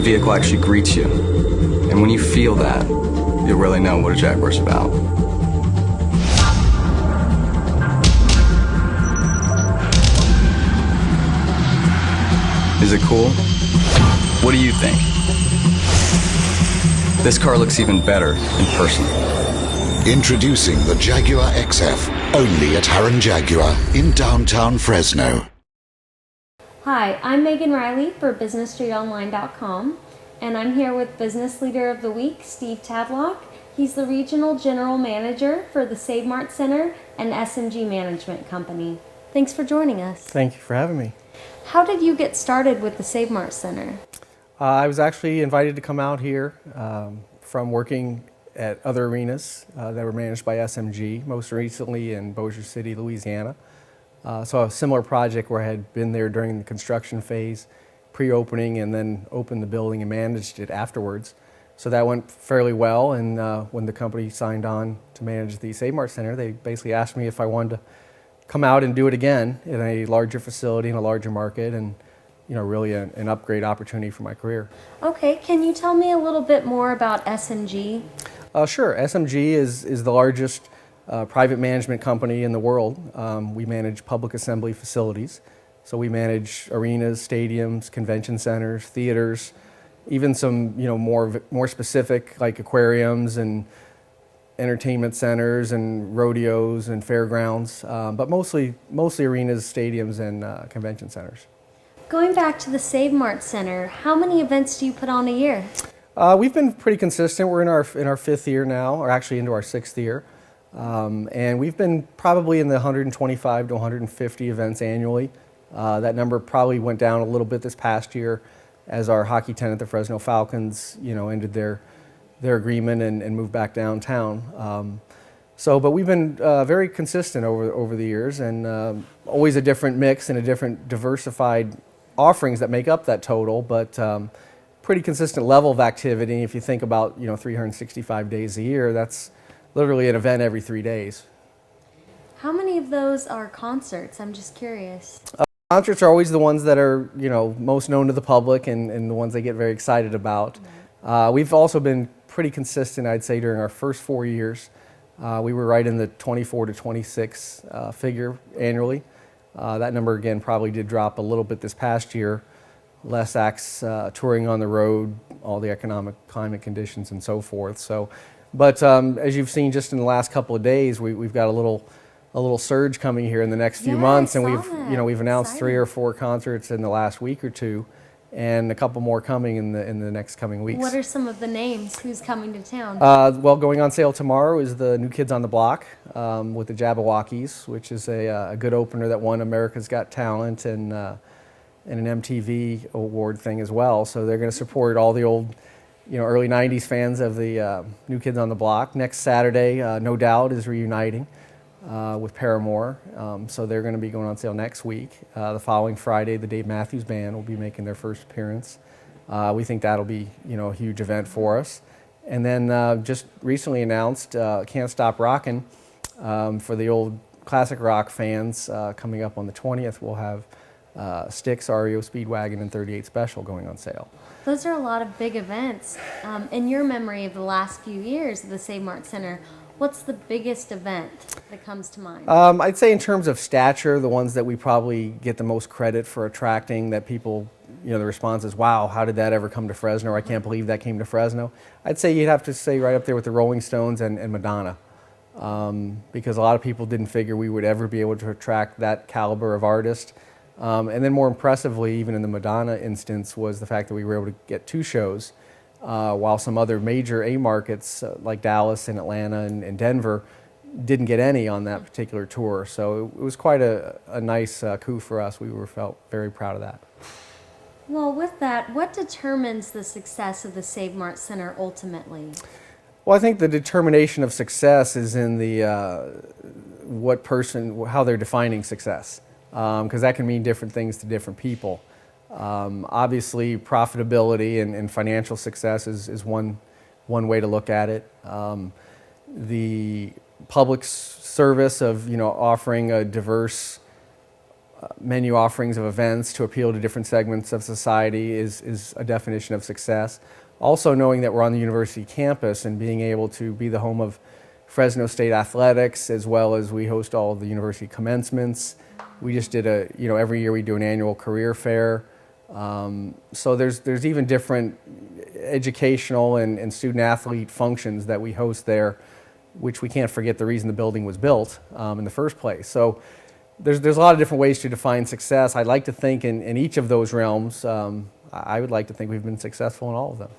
vehicle actually greets you. And when you feel that, you'll really know what a Jaguar's about. Is it cool? What do you think? This car looks even better in person. Introducing the Jaguar XF, only at Harron Jaguar in downtown Fresno. Hi, I'm Megan Riley for BusinessStreetOnline.com, and I'm here with Business Leader of the Week, Steve Tadlock. He's the Regional General Manager for the Save Mart Center and SNG Management Company. Thanks for joining us. Thank you for having me. How did you get started with the Save Mart Center? I was actually invited to come out here from working at other arenas that were managed by SMG, most recently in Bossier City, Louisiana. So a similar project where I had been there during the construction phase, pre-opening, and then opened the building and managed it afterwards. So that went fairly well, and when the company signed on to manage the Save Mart Center, they basically asked me if I wanted to come out and do it again in a larger facility in a larger market, and really an upgrade opportunity for my career. Okay, can you tell me a little bit more about SNG? Sure. SMG is the largest private management company in the world. We manage public assembly facilities. So we manage arenas, stadiums, convention centers, theaters, even some more specific like aquariums and entertainment centers and rodeos and fairgrounds, but mostly arenas, stadiums, and convention centers. Going back to the Save Mart Center, how many events do you put on a year? We've been pretty consistent. We're in our fifth year now, or actually into our sixth year, and we've been probably in the 125 to 150 events annually. That number probably went down a little bit this past year as our hockey tenant, the Fresno Falcons, ended their agreement and moved back downtown. But we've been very consistent over the years, and always a different mix and a different diversified offerings that make up that total, but pretty consistent level of activity. If you think about 365 days a year, that's literally an event every 3 days. How many of those are concerts? I'm just curious. Concerts are always the ones that are most known to the public and the ones they get very excited about. We've also been pretty consistent, I'd say, during our first 4 years. We were right in the 24 to 26 figure annually. That number, again, probably did drop a little bit this past year. Less acts touring on the road, all the economic climate conditions and so forth. But as you've seen just in the last couple of days, we've got a little surge coming here in the next few months, and we've announced 3 or 4 concerts in the last week or two, and a couple more coming in the next coming weeks. What are some of the names? Who's coming to town? Well, going on sale tomorrow is the New Kids on the Block with the Jabberwockies, which is a good opener that won America's Got Talent and an MTV award thing as well. So they're going to support all the old, early 90s fans of the New Kids on the Block. Next Saturday, No Doubt is reuniting with Paramore. So they're going to be going on sale next week. The following Friday, the Dave Matthews Band will be making their first appearance. We think that'll be, a huge event for us. And then just recently announced Can't Stop Rockin' for the old classic rock fans. Coming up on the 20th, we'll have Styx, REO Speedwagon, and 38 Special going on sale. Those are a lot of big events. In your memory of the last few years of the Save Mart Center, what's the biggest event that comes to mind? I'd say in terms of stature, the ones that we probably get the most credit for attracting, that people, the response is, wow, how did that ever come to Fresno? Or I can't believe that came to Fresno. I'd say you'd have to say right up there with the Rolling Stones and Madonna. Because a lot of people didn't figure we would ever be able to attract that caliber of artist. And then more impressively, even in the Madonna instance, was the fact that we were able to get 2 shows, while some other major A markets like Dallas and Atlanta and Denver didn't get any on that particular tour. So it was quite a nice coup for us. We felt very proud of that. Well, with that, what determines the success of the Save Mart Center ultimately? Well, I think the determination of success is in the how they're defining success. Because that can mean different things to different people. Obviously, profitability and financial success is one way to look at it. The public service of offering a diverse menu offerings of events to appeal to different segments of society is a definition of success. Also knowing that we're on the university campus and being able to be the home of Fresno State athletics, as well as we host all of the university commencements. We just did every year we do an annual career fair. So there's even different educational and student athlete functions that we host there, which we can't forget the reason the building was built in the first place. So there's a lot of different ways to define success. I'd like to think in each of those realms, I would like to think we've been successful in all of them.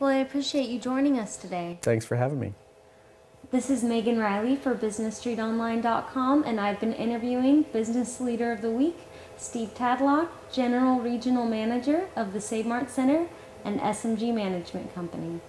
Well, I appreciate you joining us today. Thanks for having me. This is Megan Riley for BusinessStreetOnline.com, and I've been interviewing Business Leader of the Week, Steve Tadlock, General Regional Manager of the Save Mart Center and SNG Management Company.